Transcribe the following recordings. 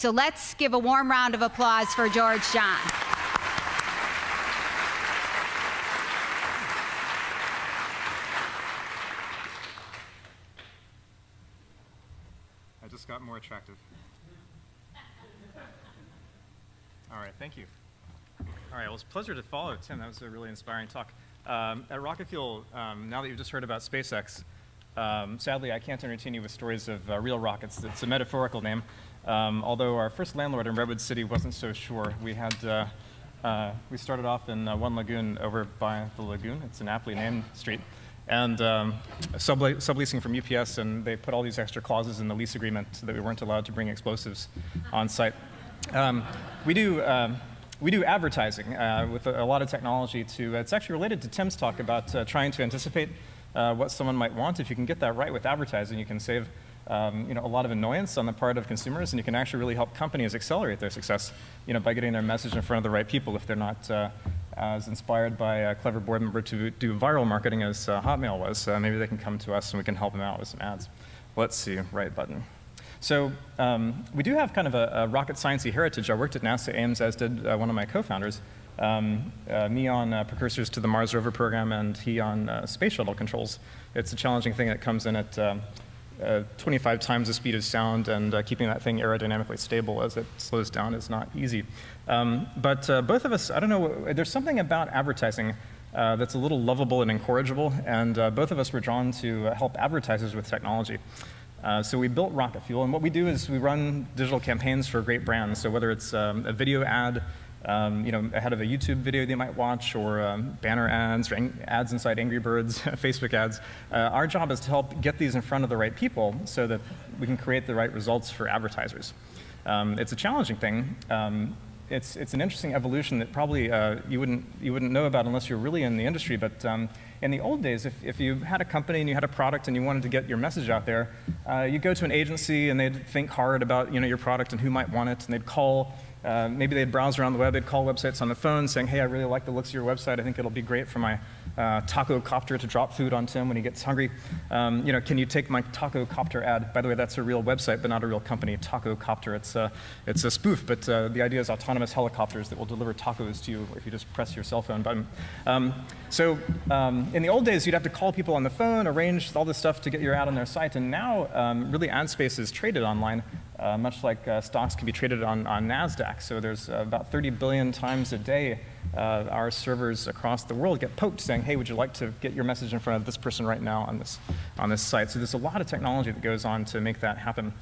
So let's give a warm round of applause for George John. I just got more attractive. All right, thank you. All right, well, it's a pleasure to follow, Tim. That was a really inspiring talk. At Rocket Fuel, now that you've just heard about SpaceX, sadly, I can't entertain you with stories of real rockets. It's a metaphorical name. Although our first landlord in Redwood City wasn't so sure. We started off in one lagoon over by the lagoon. It's an aptly named street. And subleasing from UPS, and they put all these extra clauses in the lease agreement that we weren't allowed to bring explosives on site. We do advertising with a lot of technology it's actually related to Tim's talk about trying to anticipate what someone might want. If you can get that right with advertising, you can save a lot of annoyance on the part of consumers, and you can actually really help companies accelerate their success, by getting their message in front of the right people if they're not as inspired by a clever board member to do viral marketing as Hotmail was. Maybe they can come to us and we can help them out with some ads. Let's see, right button. So we do have kind of a rocket science-y heritage. I worked at NASA Ames, as did one of my co-founders. Me on precursors to the Mars rover program, and he on space shuttle controls. It's a challenging thing that comes in at 25 times the speed of sound, and keeping that thing aerodynamically stable as it slows down is not easy. But both of us, I don't know, there's something about advertising that's a little lovable and incorrigible, and both of us were drawn to help advertisers with technology. So we built Rocket Fuel, and what we do is we run digital campaigns for great brands. So whether it's a video ad, ahead of a YouTube video they might watch, or banner ads, or ads inside Angry Birds, Facebook ads. Our job is to help get these in front of the right people so that we can create the right results for advertisers. It's a challenging thing. It's an interesting evolution that probably you wouldn't know about unless you're really in the industry. But in the old days, if you had a company and you had a product and you wanted to get your message out there, you'd go to an agency and they'd think hard about your product and who might want it, and they'd call. Maybe they'd browse around the web, they'd call websites on the phone saying, hey, I really like the looks of your website. I think it'll be great for my taco copter to drop food on Tim when he gets hungry. Can you take my taco copter ad? By the way, that's a real website, but not a real company, Taco Copter. It's a spoof, but the idea is autonomous helicopters that will deliver tacos to you if you just press your cell phone button. In the old days, you'd have to call people on the phone, arrange all this stuff to get your ad on their site, and now really ad space is traded online. Much like stocks can be traded on NASDAQ. So there's about 30 billion times a day our servers across the world get poked saying, hey, would you like to get your message in front of this person right now on this site? So there's a lot of technology that goes on to make that happen.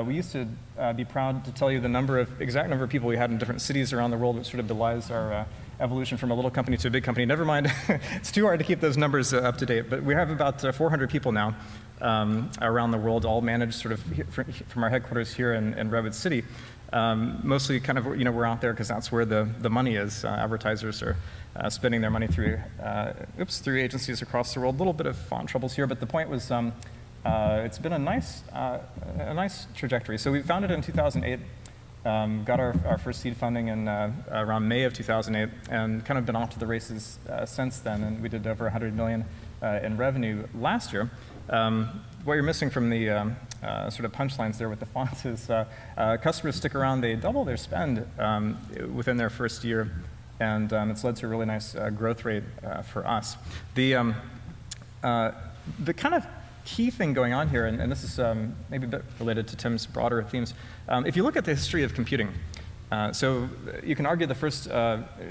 We used to be proud to tell you the exact number of people we had in different cities around the world, which sort of belies our evolution from a little company to a big company. Never mind, it's too hard to keep those numbers up to date. But we have about 400 people now around the world, all managed sort of from our headquarters here in Redwood City. Mostly kind of, we're out there because that's where the money is. Advertisers are spending their money through agencies across the world. A little bit of font troubles here, but the point was it's been a nice trajectory. So we founded in 2008, got our first seed funding in around May of 2008, and kind of been off to the races since then, and we did over 100 million in revenue last year. What you're missing from the sort of punchlines there with the fonts is customers stick around, they double their spend within their first year, and it's led to a really nice growth rate for us. The kind of key thing going on here, and this is maybe a bit related to Tim's broader themes, if you look at the history of computing, so you can argue the first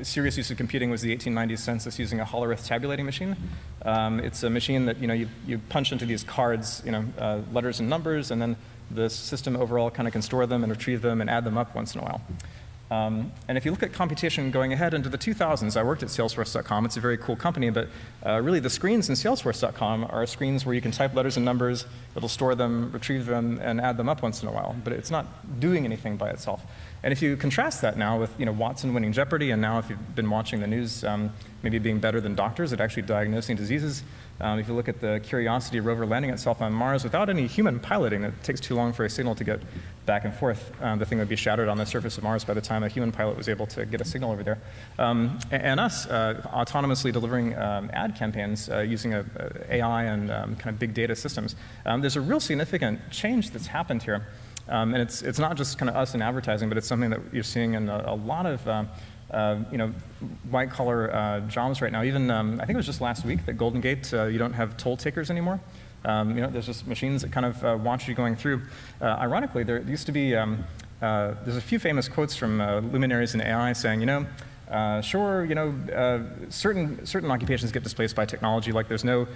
serious use of computing was the 1890s census using a Hollerith tabulating machine. It's a machine that you punch into these cards, letters and numbers, and then the system overall kind of can store them and retrieve them and add them up once in a while. And if you look at computation going ahead into the 2000s, I worked at Salesforce.com. It's a very cool company, but really the screens in Salesforce.com are screens where you can type letters and numbers, it'll store them, retrieve them, and add them up once in a while. But it's not doing anything by itself. And if you contrast that now with Watson winning Jeopardy, and now if you've been watching the news, maybe being better than doctors at actually diagnosing diseases. If you look at the Curiosity rover landing itself on Mars without any human piloting, it takes too long for a signal to get back and forth. The thing would be shattered on the surface of Mars by the time a human pilot was able to get a signal over there. And us autonomously delivering ad campaigns using AI and kind of big data systems. There's a real significant change that's happened here. And it's not just kind of us in advertising, but it's something that you're seeing in a lot of white-collar jobs right now. Even I think it was just last week that Golden Gate, you don't have toll takers anymore. There's just machines that kind of watch you going through. Ironically, there used to be there's a few famous quotes from luminaries in AI saying, sure, certain occupations get displaced by technology, like there's no,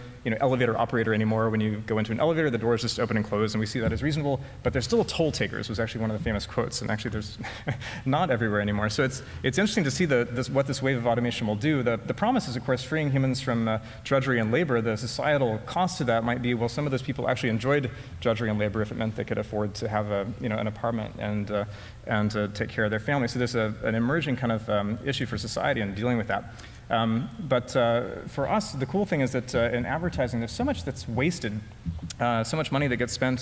elevator operator anymore. When you go into an elevator, the doors just open and close, and we see that as reasonable, but there's still toll takers, was actually one of the famous quotes, and actually there's not everywhere anymore. So it's interesting to see what this wave of automation will do. The promise is, of course, freeing humans from drudgery and labor. The societal cost to that might be, well, some of those people actually enjoyed drudgery and labor if it meant they could afford to have an apartment and take care of their family. So there's an emerging kind of issue for society and dealing with that. But for us, the cool thing is that in advertising, there's so much that's wasted, so much money that gets spent,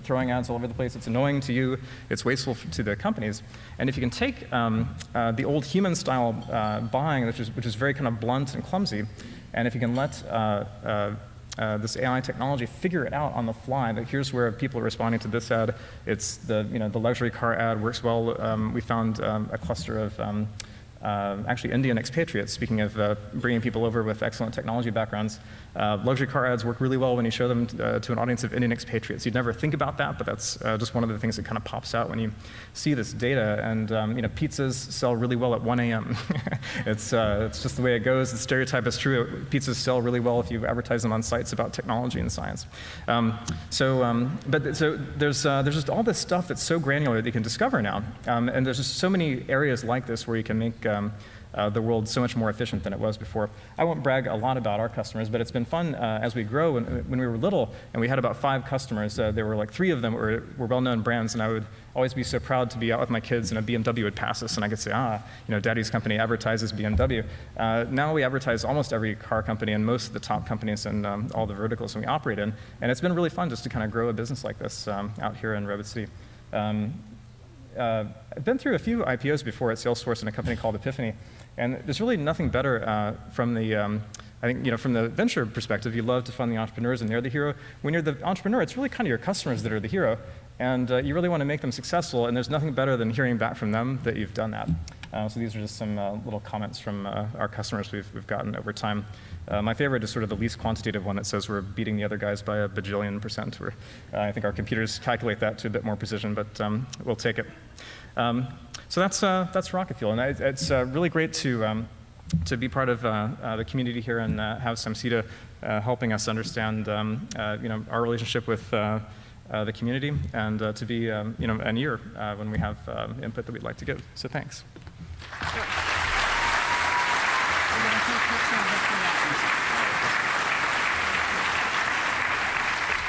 throwing ads all over the place. It's annoying to you, it's wasteful to the companies. And if you can take the old human-style buying, which is very kind of blunt and clumsy, and if you can let this AI technology figure it out on the fly, that here's where people are responding to this ad. It's the luxury car ad works well. We found a cluster of actually Indian expatriates, speaking of bringing people over with excellent technology backgrounds. Luxury car ads work really well when you show them to an audience of Indian expatriates. You'd never think about that, but that's just one of the things that kind of pops out when you see this data. And pizzas sell really well at 1 a.m. It's just the way it goes. The stereotype is true. Pizzas sell really well if you advertise them on sites about technology and science. So there's just all this stuff that's so granular that you can discover now. And there's just so many areas like this where you can make the world so much more efficient than it was before. I won't brag a lot about our customers, but it's been fun as we grow. When we were little and we had about 5 customers, there were like 3 of them were well-known brands, and I would always be so proud to be out with my kids and a BMW would pass us, and I could say, Daddy's company advertises BMW. Now we advertise almost every car company and most of the top companies and all the verticals that we operate in, and it's been really fun just to kind of grow a business like this out here in Redwood City. I've been through a few IPOs before at Salesforce in a company called Epiphany, and there's really nothing better from the, I think, from the venture perspective. You love to fund the entrepreneurs, and they're the hero. When you're the entrepreneur, it's really kind of your customers that are the hero, and you really want to make them successful, and there's nothing better than hearing back from them that you've done that. So these are just some little comments from our customers we've gotten over time. My favorite is sort of the least quantitative one that says we're beating the other guys by a bajillion%. I think our computers calculate that to a bit more precision, but we'll take it. So that's Rocket Fuel, and it's really great to be part of the community here and have SAMCEDA helping us understand our relationship with the community, and to be an ear when we have input that we'd like to give. So thanks.